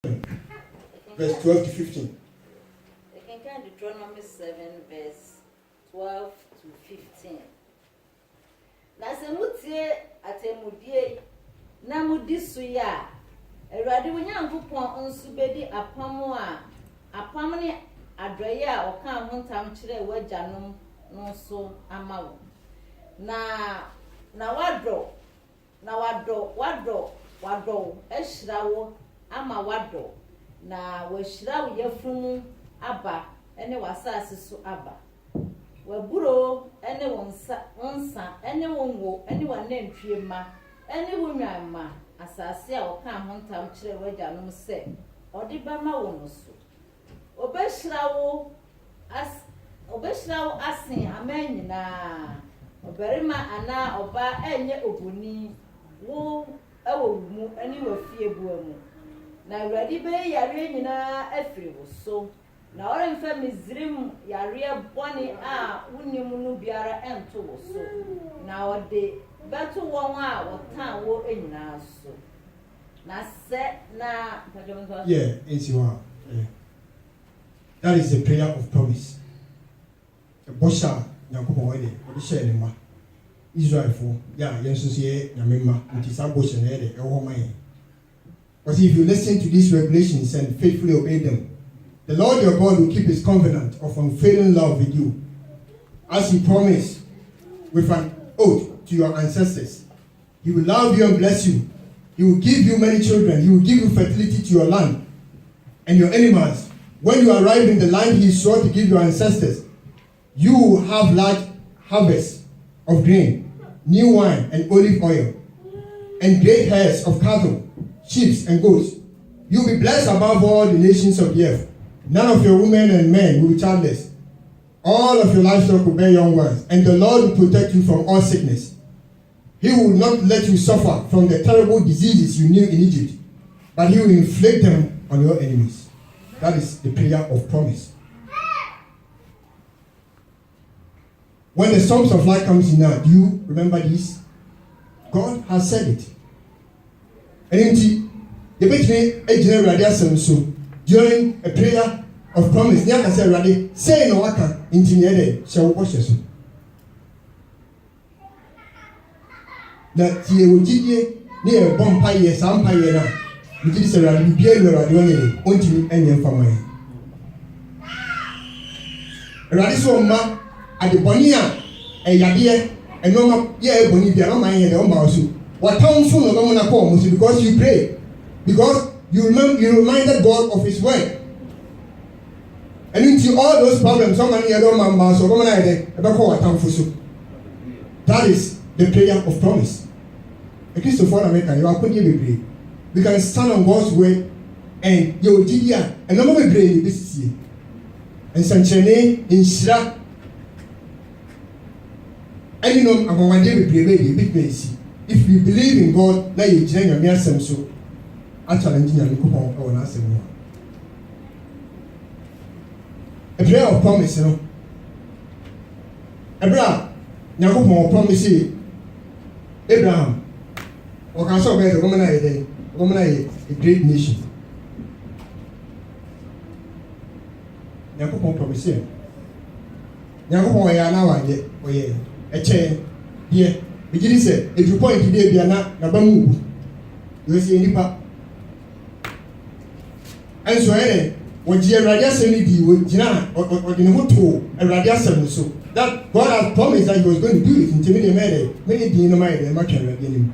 verse 12 to 15. You can count Deuteronomy 7, verse 12 to 15. Na se mutie atemudie na mudi suya Awurade wo Nyankopɔn nso bedi apam a apam ne adroye a ɔka ho ntam kyerɛ wagyanom no so ama wo na wado ahyira wo ama wado na wahyira wo yafunu aba ene wasase so aba waburo ene wonsa ene wonwo ene wanantwie ma ene wonwanma asase a ɔka ho ntam kyerɛ wagyanom sɛ ɔde bama wo no so obɛhyira wo asen amanyina obarima ana oba enye obuni wo ewo mu ene wafie bua mu na Awurade be yare nyina afiri wo so na ɔremfa Misrim yare bɔne a wonim no biara ento wo so na ɔde beto wɔn a wɔtan wo nyina so na sɛ na that is the prayer of promise. The Bosha Nyankopɔn ede ɔde hyɛ ne ma Israelfo ya yenso ye nyamema nti sa Bosha na ede ɛwɔ man. But if you listen to these regulations and faithfully obey them, the Lord your God will keep his covenant of unfailing love with you, as he promised with an oath to your ancestors. He will love you and bless you. He will give you many children. He will give you fertility to your land and your animals. When you arrive in the land he swore to give your ancestors, you will have large harvests of grain, new wine and olive oil, and great herds of cattle, sheep and goats. You will be blessed above all the nations of the earth. None of your women and men will be childless. All of your livestock will bear young ones, and the Lord will protect you from all sickness. He will not let you suffer from the terrible diseases you knew in Egypt, but he will inflict them on your enemies. That is the prayer of promise. When the storms of life comes in now, do you remember this? God has said it. And indeed, the between a general so during a prayer of promise, Nyaka said, "Ready, say no waka into the shall wash us." That he will give you near a bonfire, some fire now. You did say, "Ready, be able to do anything until any family." Ready, so ma at the Bonia, a Yadia, and no more, yeah, Bonnie, no mind, and no mouse. What town full of Romana poems because you pray. Because you reminded God of his word. And into all those problems, somebody had on my mouth, so that is the prayer of promise. A Christopher American, you are putting me. We can stand on God's word and you will GDR and no more brain this year. And Sanchene in Shra. And you know, I'm one day we pray, big base. If you believe in God, now you join your mere so. A prayer of promise, you know. Abraham, Nyankopɔn promise Abraham. Ɔka sɛ ɔbɛyɛ sɛ wɔn ayɛ a great nation. Nyankopɔn promise. Nyankopɔn ɔyɛ anawa ɔyɛ ɛkyɛn deɛ bigiri sɛ edu point deɛ bia na ba mu wu. Yɛsi nipa. And so, when the Radia would Jina or the Namuto, a Radia so that God has promised that he was going to do it in Timmy many dynamite and much again.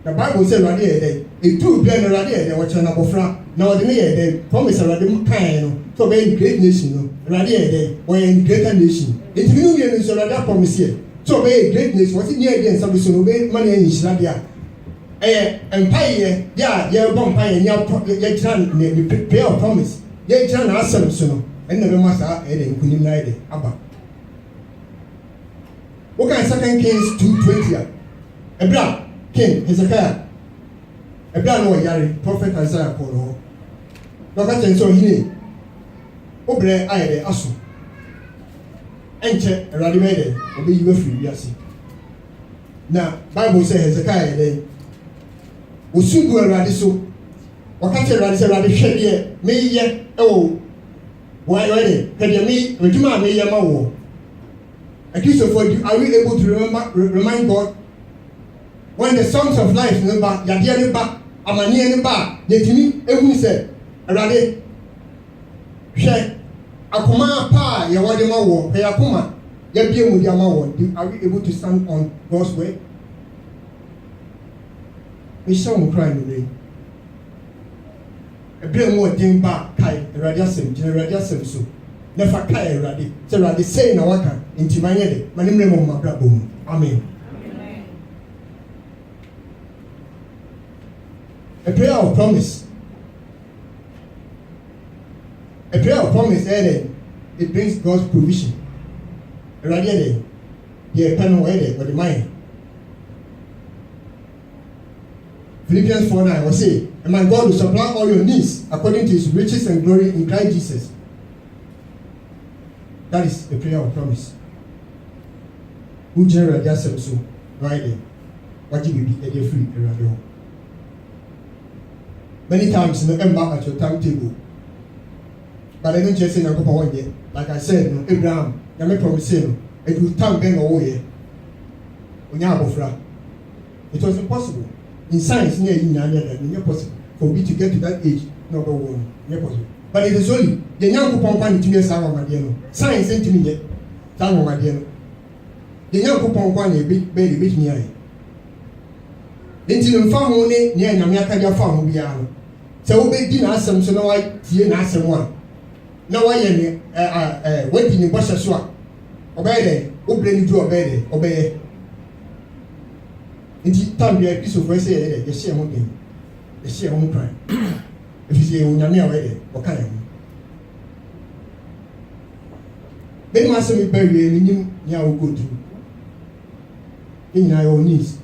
The Bible said Radia, a two plan a Radia, they were China Bofra. Now they promise a Radim kind to be a great nation, Radia, or a greater nation. It will be a Radia promise here. So be a great nation, what's in the idea and something obey money in Radia. Empire, yeah, bonfire, yeah, prayer of promise. Yeah, John Assam, so, and never must have a good night. Abba. What kind of 2 Kings 2:20? A black king, Hezekiah. A black no Yari, prophet Isaiah Polo. Look at and so he. Obre, I the Asu. Enter a radimated, or be you free, yes. Now, Bible says Hezekiah, Usugu Radiso, wakati Awurade sɛ Awurade hwɛ deɛ meyɛ ɛwɔ wɔyɛ hwɛ deɛ adwuma a meyɛ ma wɔ Akristofoɔ are we able to remind God when the songs of life ne ba yadeɛ ne ba amanneɛ ne ba yɛtumi ehu sɛ Awurade hwɛ akoma pa a yɛwɔ de ma wɔ hwɛ akoma yɛbie mu de ama wɔ are we able to stand on God's word? Mehyɛ wo nkora anwummerɛ ɛberɛ mu ɔden ba kae Awurade asɛm gyina Awurade asɛm so na fa kae Awurade sɛ Awurade sei na waka nti manyɛ de ma ne mmerɛ mu mabrabɔ mu amen. A prayer of promise. A prayer of promise, it brings God's provision. Awurade deɛ ɛpɛ no wɔyɛ wɔde man. Philippians 4:9 will say, and my God will supply all your needs according to his riches and glory in Christ Jesus. That is a prayer of promise. Who generally does so right there? What you will be a free radio. Many times in the embark at your timetable. But I don't just say no one yet. Like I said, no Abraham, you may promise him, it will time bang away. It was impossible. In science, near possible for me to get to that age, number one, near possible. But it is only the young coupon to me, science ain't to me yet. Time my dear. The young coupon one a big baby bit me. Until you found only near Namaka farm, we are. So we didn't ask them, so now I see an ask one. Now I am waiting in Basha Swap. Obey, obey, do obey. Nti time bi a Christopher say yɛ share ho den yɛ share ho crime if you say onyame a wɔyɛ wɔka yɛ ho bɛn ma sɛ me ba wie ne nim nya wo go through ne nyinaa yɛ wɔ needs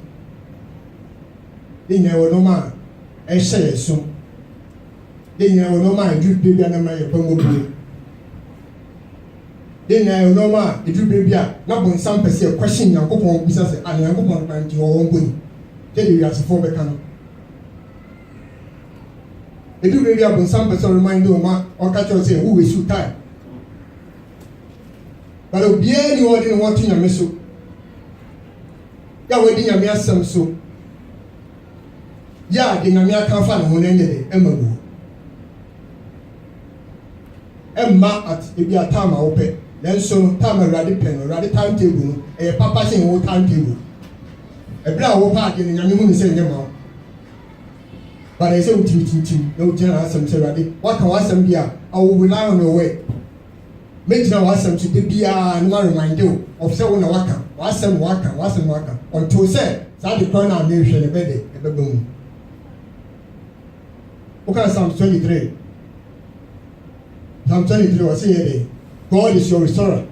ne nyinaa yɛ wɔ nɔɔma a ɛhyɛ yɛ so ne nyinaa yɛ wɔ nɔɔma a ɛduru beebi a na ma yɛ pɛn bue ne nyinaa yɛ wɔ nɔɔma a ɛduru beebi a na bɔ nsam pɛ sɛ question Nyankopɔn bisa sɛ a Nyankopɔn kwan ti wɔ wɔn bɔni tell you as for the canon. If you really have some person remind you or catch us say who is you time. But if you any didn't want to miss you, wedding a mere some so. Ya, the Namia can't find one ended Emma. Emma at if you are time open, then so time a radical pen or radical timetable, a papa saying old timetable. A brown park in the Yamu saying them out. But I say, no general some say, what can I send here? I will rely on your way. Make no awesome to the beer and one remind you of someone a waka, wasn't waka, until said, that the corner nation a bed, a baboon. Okay, Psalm 23. Psalm 23 was saying, God is your restorer.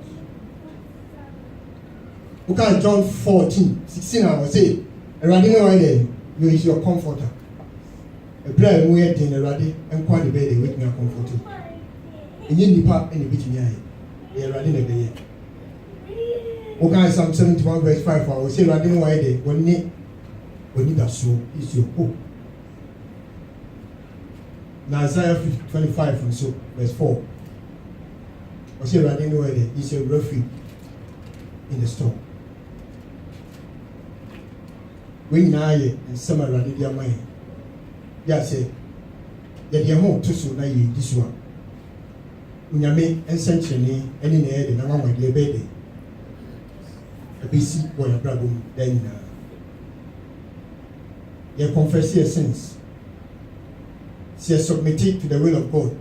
Okay, John 14:16 I was saying, Eradi no way you is your comforter. A prayer we had in Eradi and quite a bed with me comforting. In the part and the bit me Eradi no be. Okay, Psalm 71:5 I was saying, Eradi no way when need that so is your hope. Now Isaiah 25 and so verse 4. I say, Eradi no way is your refuge in the storm. When I and some are ready, dear mine. Yes, that your home to so na this one. When you make and sanctioning any near the number my dear baby. A BC boy, a bravo, then you confess your sins. She has submitted to the will of God.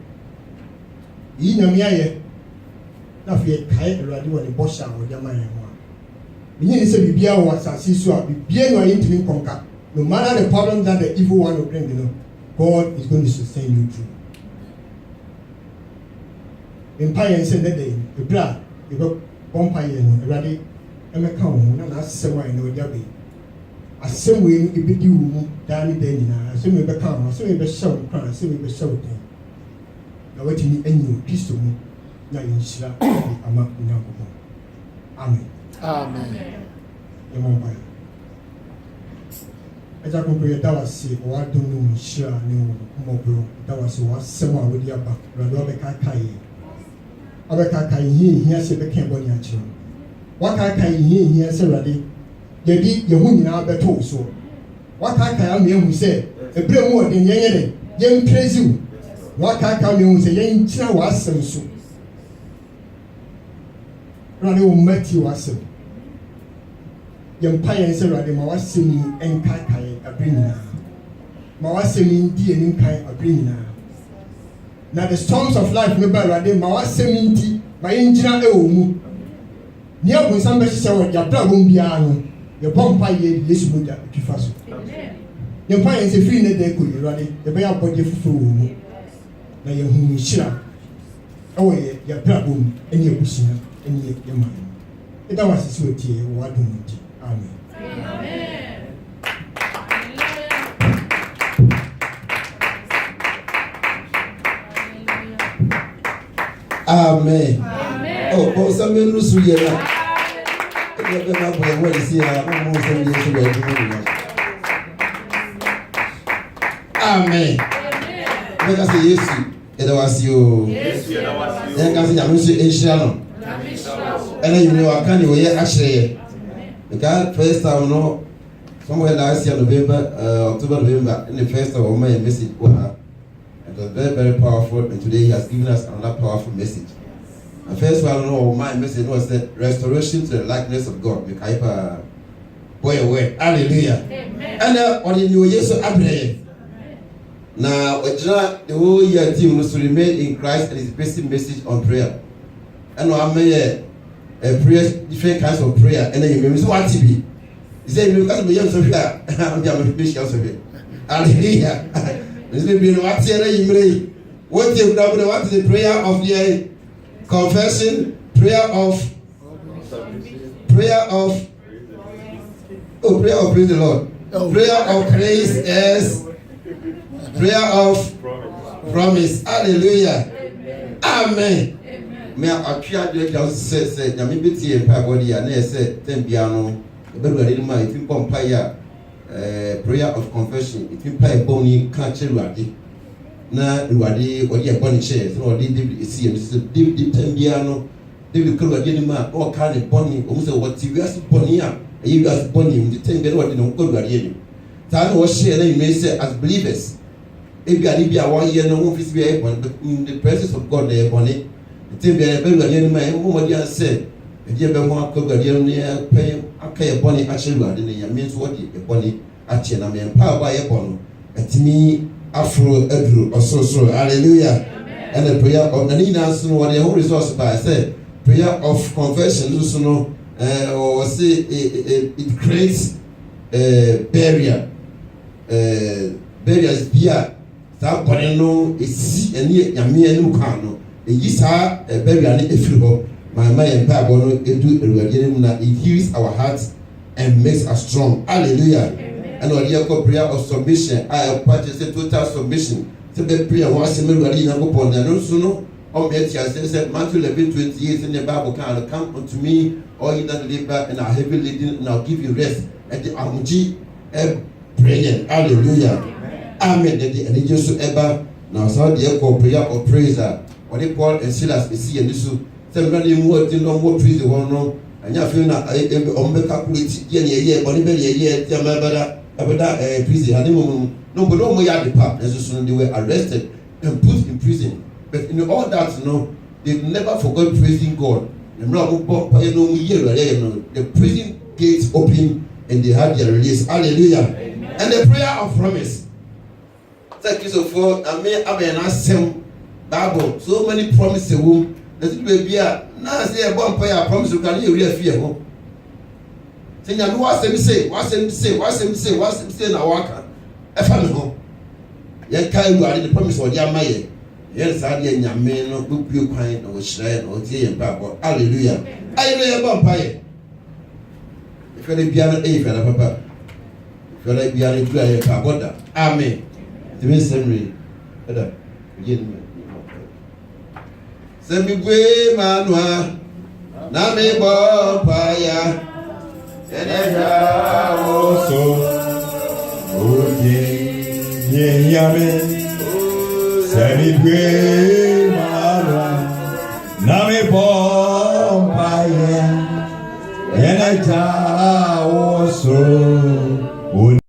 You know me, now if you can't already want to bosh out with your mind. Meaning say bibia was so bibia no intimi conquer. No matter the problems that the evil one will bring, God is going to sustain you through. In Paya said that day, the blood, the bonfire, ready, and a cow, and I say why no yabi. A same way it be you, Danny Denina, I say we become, I say we be shout, I say we be shouting. Now waiting any new peace to me, now in Shira, Amen. Amen. Amen. Eja konkro da wase o adom no muhira ne o mobro da wase o asem a wodi aba rado obeka kai abeka kai hia se beka boni akiro waka kai hia se rade yedi yehu nyina beto so waka kai am yehu se ebre mu odin yenye yen praise waka kai am yehu se yen kira wa asem so rade o mati wa asem yempa yen se rade ma wasemi enkai kai abrinina ma wasemi di enim kai abrinina na the storms of life me ba rade ma wasemi nti ma yenjina e omu ni abunsan be hye wo ya bra won bia no ye bompa ye Yesu moja twifa so yempa yen se free ne de ko rade ye be ya bodje fufu omu na ye hu hira ewo ye ya bra won eni ebusia eni ye ma ida wasisi otie wo adum nti amen. Amen. Oh, but some men lose you. Amen. Let us say yes. It was you. Then can say I'm saying Asian. And then you know I can't hear actually. Because first time no, somewhere last year November, October, November, in the first time of my message for her. It was very, very powerful, and today he has given us another powerful message. And first one, no, my message was that restoration to the likeness of God. Boy away, hallelujah. And on the new year, so Abraham. Now, the whole year team was to remain in Christ and his basic message on prayer. And I made a prayer, different kinds of prayer, and then you remember what to be. He said, "You can't be young, so here, I'm going to be young, so here." Hallelujah. This will be what you may. What you know, what is the prayer of the confession, prayer of prayer of praise the Lord, prayer of praise is prayer of promise. Hallelujah. Amen. Me a twa de just say na me beti e pa body ya na say tem bia no e be ready ma it pom pa ya prayer of confession it pa e boni ka cheru ade na ruade odi e boni che so odi David esi e so David tem bia no David kru ade ni ma o ka ne boni o so what we as boni a e you as boni the tem bia odi no kru ade ni ta no share na you say as believers e bia ni bia 1 year no wo fit be in the presence of God dey boni. The thing that I believe in my home, said, if you ever want to go near pay, okay, a bonny actually, I didn't mean what a bonny actually, I mean, power by a bonny. At me, Afro, Edru, or so, hallelujah. And the prayer of Nanina, so what the whole resource by said, prayer of confession, or say it creates a barrier. Barrier is beer, that bonny no is any Yamian. Yisa burial efriho my mind pa bono edu eruadie na it heals our hearts and makes us strong. Hallelujah. And on your prayer of submission, I practice total submission. To be prayer was eruadie na go pon na no so no o me tia say Matthew 11:28 in the Bible can come unto me all you that labor and are heavy laden and I'll give you rest. And the amuji prayer. Hallelujah. Amen. And the Jesus ever now so the prayer of praise. Or they Paul and Silas is see and this so somebody more did no more trees the one no and you feel na calculate year or even a year about prison and no but no more the pub and so they were arrested and put in prison. But in all that they never forgot praising God. The prison gates open and they had their release. Hallelujah. And the prayer of promise. Thank you so for Amen. Bible, so many promises womb. That it will be a now say a bomb prayer promise you can hear fear home. Say you know what them say na waka. E fa me ho. Ye kai lu ade the promise of their maye. Yes, I dey nyame no bubu kwan na wo hire na wo tie ye Bible. Hallelujah. Hallelujah bomb prayer. If you dey bia na e fa na papa. If you dey bia na du aye pa boda. Amen. The me summary. Ada. Begin. Semigwe manwa na me bo paya eneja oso yame semi pray mara na me bomba ye ena ja wo so